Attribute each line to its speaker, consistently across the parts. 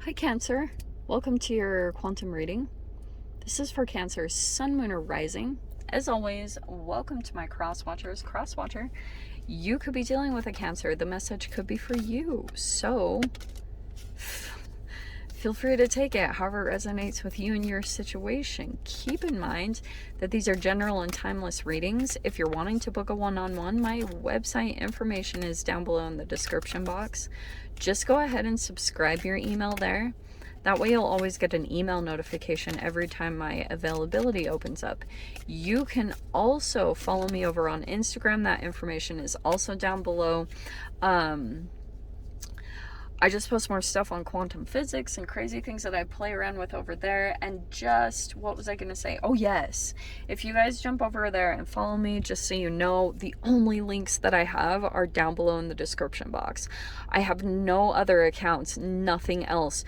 Speaker 1: Hi Cancer, welcome to your quantum reading. This is for Cancer's Sun, Moon, or Rising. As always, welcome to my Crosswatchers. Crosswatcher, you could be dealing with a Cancer. The message could be for you. So feel free to take it however it resonates with you and your situation. Keep in mind that these are general and timeless readings. If you're wanting to book a one-on-one, my website information is down below in the description box. Just go ahead and subscribe your email there. That way you'll always get an email notification every time my availability opens up. You can also follow me over on Instagram. That information is also down below. I just post more stuff on quantum physics and crazy things that I play around with over there. And just, what was I going to say? Oh, yes. If you guys jump over there and follow me, just so you know, the only links that I have are down below in the description box. I have no other accounts, nothing else.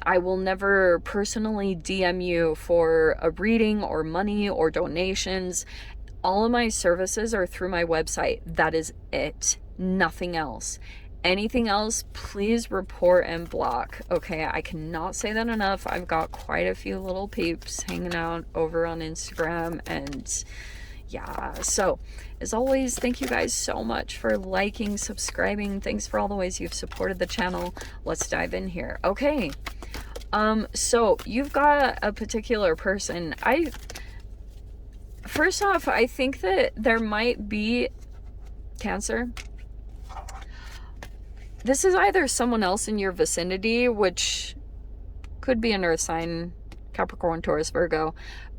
Speaker 1: I will never personally DM you for a reading or money or donations. All of my services are through my website. That is it. Nothing else. Anything else, please report and block. Okay, I cannot say that enough. I've got quite a few little peeps hanging out over on Instagram, and yeah. So, as always, thank you guys so much for liking, subscribing. Thanks for all the ways you've supported the channel. Let's dive in here. Okay, so you've got a particular person. First off, I think that there might be Cancer. This is either someone else in your vicinity, which could be an earth sign, Capricorn, Taurus, Virgo,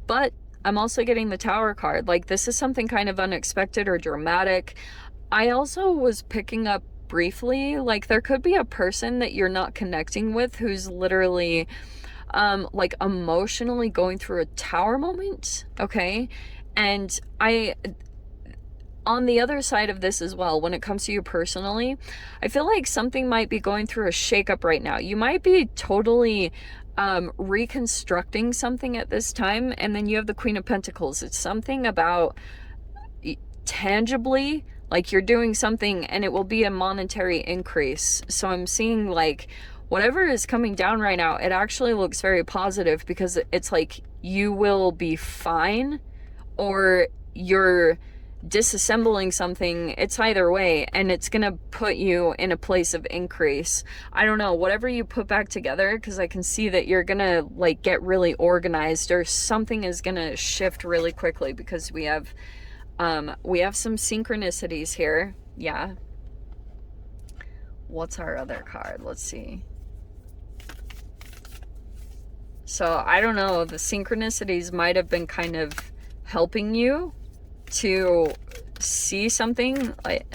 Speaker 1: but I'm also getting the Tower card. Like, this is something kind of unexpected or dramatic. I also was picking up briefly, like, there could be a person that you're not connecting with who's literally, like, emotionally going through a Tower moment, okay? And on the other side of this as well, when it comes to you personally, I feel like something might be going through a shakeup right now. You might be totally reconstructing something at this time, and then you have the Queen of Pentacles. It's something about tangibly, like you're doing something and it will be a monetary increase. So I'm seeing like whatever is coming down right now, it actually looks very positive, because it's like you will be fine or you're disassembling something. It's either way, and it's gonna put you in a place of increase. I don't know, whatever you put back together, because I can see that you're gonna like get really organized, or something is gonna shift really quickly, because we have some synchronicities here. Yeah. What's our other card? Let's see. So I don't know, the synchronicities might have been kind of helping you to see something. Like,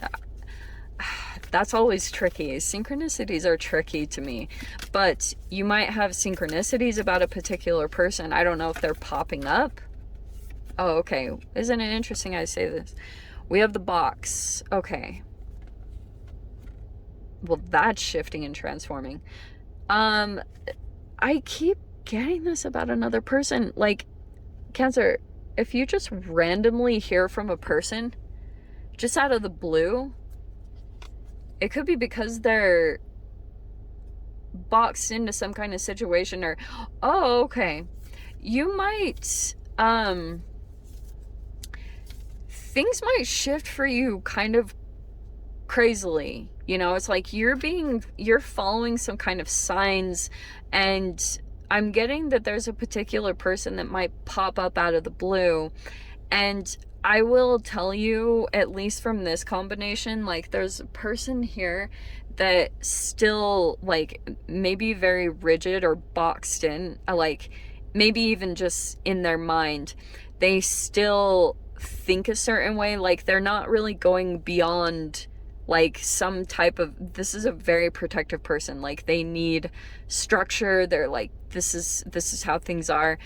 Speaker 1: that's always tricky. Synchronicities are tricky to me, but you might have synchronicities about a particular person. I don't know if they're popping up. Oh, okay. Isn't it interesting I say this? We have the box. Okay. Well, that's shifting and transforming. I keep getting this about another person. Like, Cancer, if you just randomly hear from a person, just out of the blue, it could be because they're boxed into some kind of situation, or, oh, okay, you might, things might shift for you kind of crazily. You know, it's like you're following some kind of signs, and I'm getting that there's a particular person that might pop up out of the blue. And I will tell you, at least from this combination, like, there's a person here that still, like, maybe very rigid or boxed in, like, maybe even just in their mind, they still think a certain way. Like, they're not really going beyond like some type of, this is a very protective person. Like, they need structure. They're like, this is how things are.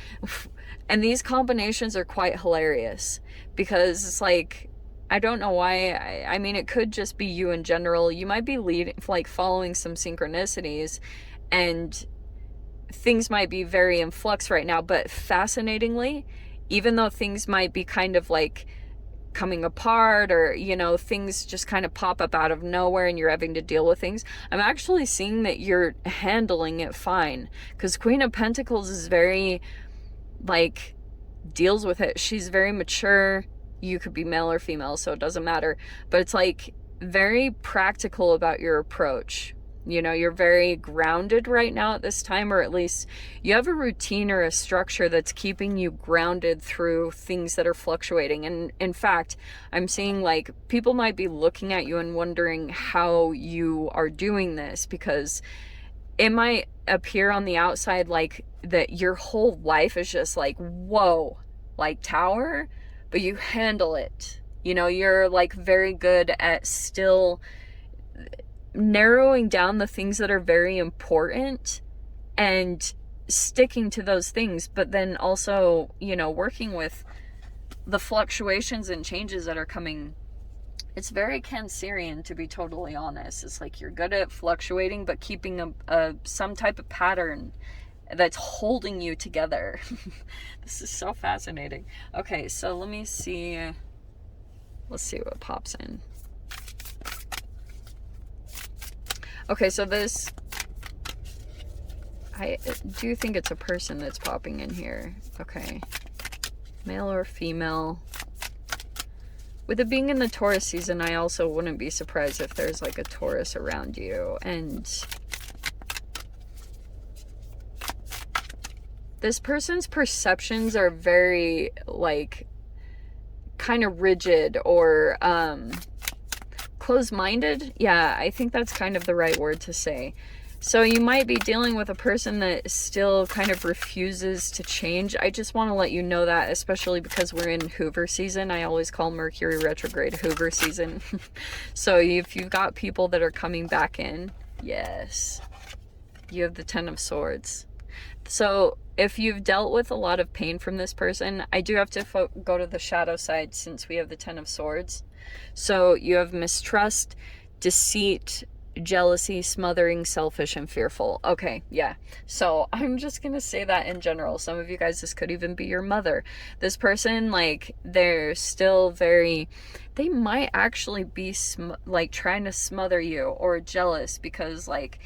Speaker 1: And these combinations are quite hilarious, because it's like, I don't know why. I mean, it could just be you in general. You might be following some synchronicities, and things might be very in flux right now. But fascinatingly, even though things might be kind of like coming apart, or, you know, things just kind of pop up out of nowhere and you're having to deal with things. I'm actually seeing that you're handling it fine, because Queen of Pentacles is very, like, deals with it. She's very mature. You could be male or female, so it doesn't matter. But it's like very practical about your approach. You know, you're very grounded right now at this time, or at least you have a routine or a structure that's keeping you grounded through things that are fluctuating. And in fact, I'm seeing like people might be looking at you and wondering how you are doing this, because it might appear on the outside like that your whole life is just like, whoa, like tower, but you handle it. You know, you're like very good at still narrowing down the things that are very important and sticking to those things, but then also, you know, working with the fluctuations and changes that are coming. It's very Cancerian, to be totally honest. It's like you're good at fluctuating, but keeping some type of pattern that's holding you together. This is so fascinating. Okay, so let me see. Let's see what pops in. Okay, so this, I do think it's a person that's popping in here. Okay. Male or female. With it being in the Taurus season, I also wouldn't be surprised if there's like a Taurus around you. And this person's perceptions are very like kind of rigid or closed-minded. Yeah, I think that's kind of the right word to say. So you might be dealing with a person that still kind of refuses to change. I just want to let you know that, especially because we're in Hoover season. I always call Mercury retrograde Hoover season. So if you've got people that are coming back in, yes, you have the Ten of Swords. So if you've dealt with a lot of pain from this person, I do have to go to the shadow side since we have the Ten of Swords. So you have mistrust, deceit, jealousy, smothering, selfish, and fearful. Okay, yeah. So I'm just gonna say that in general. Some of you guys, this could even be your mother. This person, like, they're still very, they might actually be like trying to smother you or jealous, because like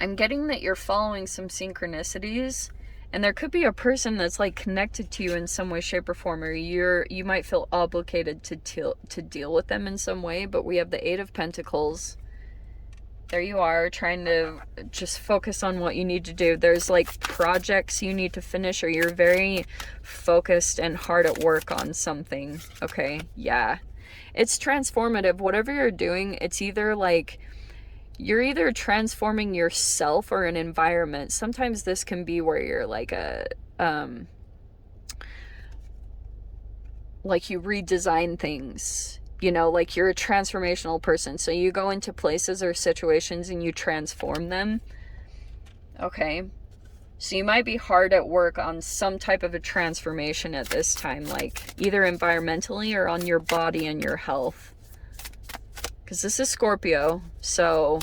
Speaker 1: I'm getting that you're following some synchronicities, and there could be a person that's like connected to you in some way, shape, or form, or you might feel obligated to deal with them in some way. But we have the Eight of Pentacles. There you are, trying to just focus on what you need to do. There's like projects you need to finish, or you're very focused and hard at work on something. Okay, yeah. It's transformative. Whatever you're doing, it's either like you're either transforming yourself or an environment. Sometimes this can be where you're like like you redesign things, you know, like you're a transformational person. So you go into places or situations and you transform them. Okay. So you might be hard at work on some type of a transformation at this time, like either environmentally or on your body and your health. Because this is Scorpio, so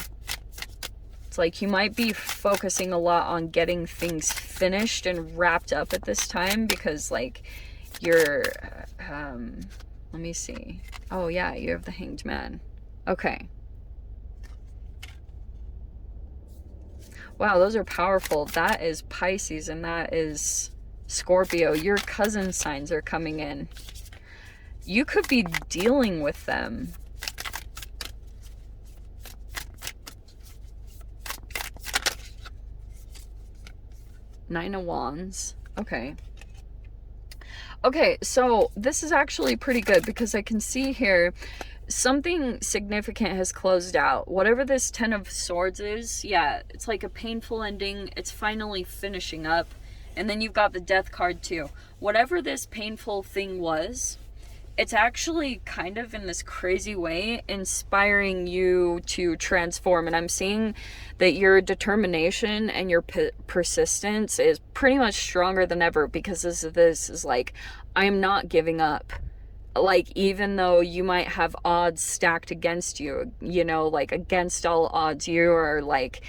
Speaker 1: it's like you might be focusing a lot on getting things finished and wrapped up at this time, because like you're, let me see. Oh yeah, you have the Hanged Man. Okay. Wow, those are powerful. That is Pisces and that is Scorpio. Your cousin signs are coming in. You could be dealing with them. Nine of Wands. Okay. Okay, so this is actually pretty good, because I can see here something significant has closed out. Whatever this Ten of Swords is, yeah, it's like a painful ending. It's finally finishing up. And then you've got the Death card too. Whatever this painful thing was, it's actually kind of in this crazy way inspiring you to transform. And I'm seeing that your determination and your persistence is pretty much stronger than ever, because this is like, I'm not giving up. Like, even though you might have odds stacked against you, you know, like against all odds, you are like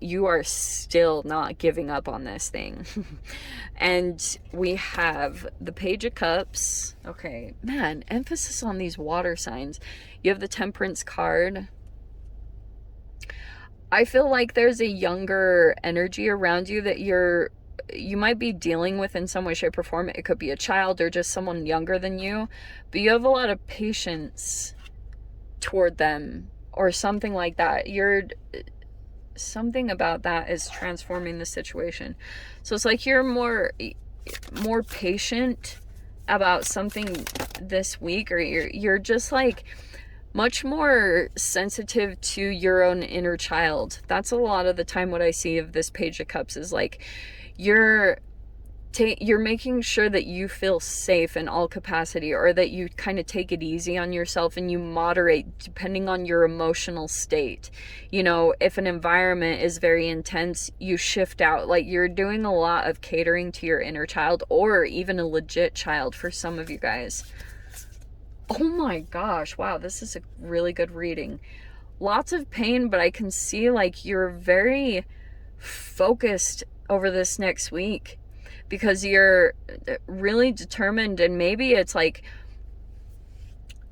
Speaker 1: you are still not giving up on this thing. And we have the Page of Cups. Okay, man, emphasis on these water signs. You have the Temperance card. I feel like there's a younger energy around you that you might be dealing with in some way, shape, or form. It could be a child or just someone younger than you, but you have a lot of patience toward them or something like that. Something about that is transforming the situation. So it's like you're more patient about something this week, or you're just like much more sensitive to your own inner child. That's a lot of the time what I see of this Page of Cups is like you're making sure that you feel safe in all capacity, or that you kind of take it easy on yourself and you moderate depending on your emotional state. You know, if an environment is very intense, you shift out. Like you're doing a lot of catering to your inner child, or even a legit child for some of you guys. Oh my gosh, wow, this is a really good reading. Lots of pain, but I can see like you're very focused over this next week, because you're really determined. And maybe it's like,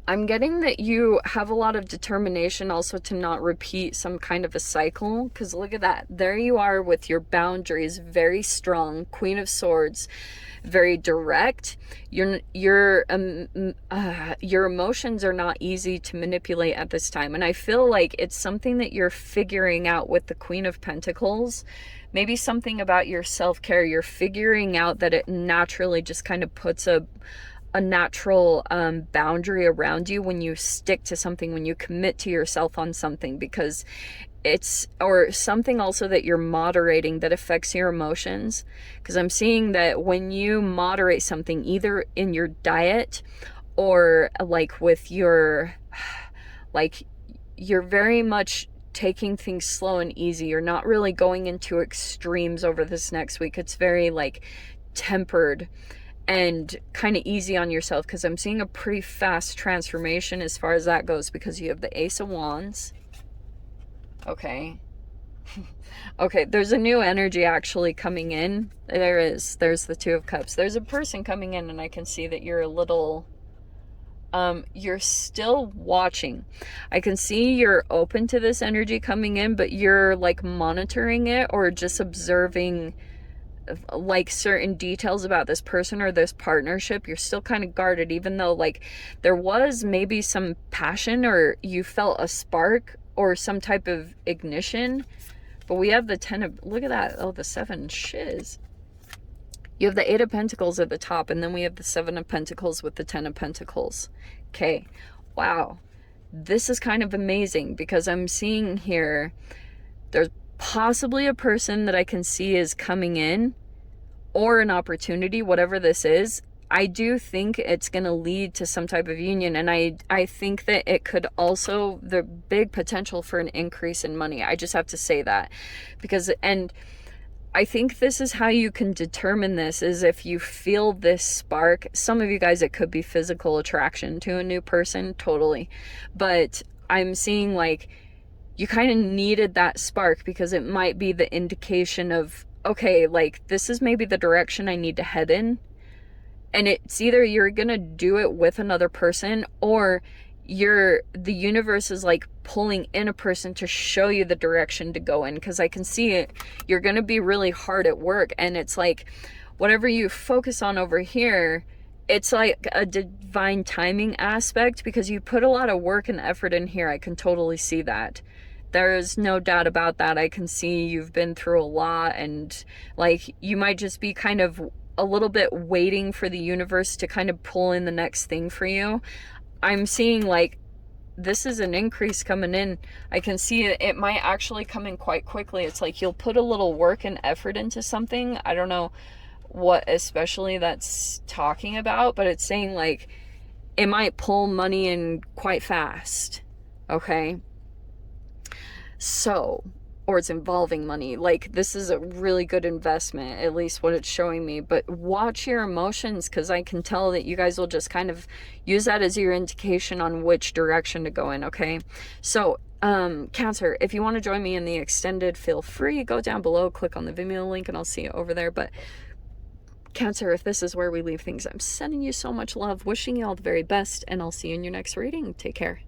Speaker 1: I'm getting that you have a lot of determination also to not repeat some kind of a cycle. Because look at that, there you are with your boundaries very strong, Queen of Swords, very direct. Your emotions are not easy to manipulate at this time, and I feel like it's something that you're figuring out with the Queen of Pentacles. Maybe something about your self-care. You're figuring out that it naturally just kind of puts a natural boundary around you when you stick to something, when you commit to yourself on something, because or something also that you're moderating that affects your emotions. Because I'm seeing that when you moderate something, either in your diet or like with your, like you're very much taking things slow and easy. You're not really going into extremes over this next week. It's very like tempered and kind of easy on yourself, because I'm seeing a pretty fast transformation as far as that goes, because you have the Ace of Wands. Okay. Okay, there's a new energy actually coming in. There's the Two of Cups. There's a person coming in, and I can see that you're a little you're still watching. I can see you're open to this energy coming in, but you're like monitoring it or just observing like certain details about this person or this partnership. You're still kind of guarded, even though like there was maybe some passion, or you felt a spark or some type of ignition. But we have the 10 of, look at that, oh, the 7 shiz. You have the 8 of Pentacles at the top, and then we have the 7 of Pentacles with the 10 of Pentacles. Okay, wow. This is kind of amazing, because I'm seeing here, there's possibly a person that I can see is coming in, or an opportunity, whatever this is. I do think it's going to lead to some type of union, and I think that it could also, the big potential for an increase in money. I just have to say that, because, and I think this is how you can determine this, is if you feel this spark. Some of you guys, it could be physical attraction to a new person, totally. But I'm seeing like you kind of needed that spark, because it might be the indication of, okay, like this is maybe the direction I need to head in. And it's either you're gonna do it with another person, or the universe is like pulling in a person to show you the direction to go in. Because I can see it, you're gonna be really hard at work, and it's like whatever you focus on over here, it's like a divine timing aspect, because you put a lot of work and effort in here. I can totally see that. There is no doubt about that. I can see you've been through a lot, and like you might just be kind of a little bit waiting for the universe to kind of pull in the next thing for you. I'm seeing like this is an increase coming in. I can see it might actually come in quite quickly. It's like you'll put a little work and effort into something. I don't know what especially that's talking about, but it's saying like it might pull money in quite fast. Okay. So or it's involving money. Like, this is a really good investment, at least what it's showing me. But watch your emotions, because I can tell that you guys will just kind of use that as your indication on which direction to go in, okay? So, Cancer, if you want to join me in the extended, feel free. Go down below, click on the Vimeo link, and I'll see you over there. But Cancer, if this is where we leave things, I'm sending you so much love, wishing you all the very best, and I'll see you in your next reading. Take care.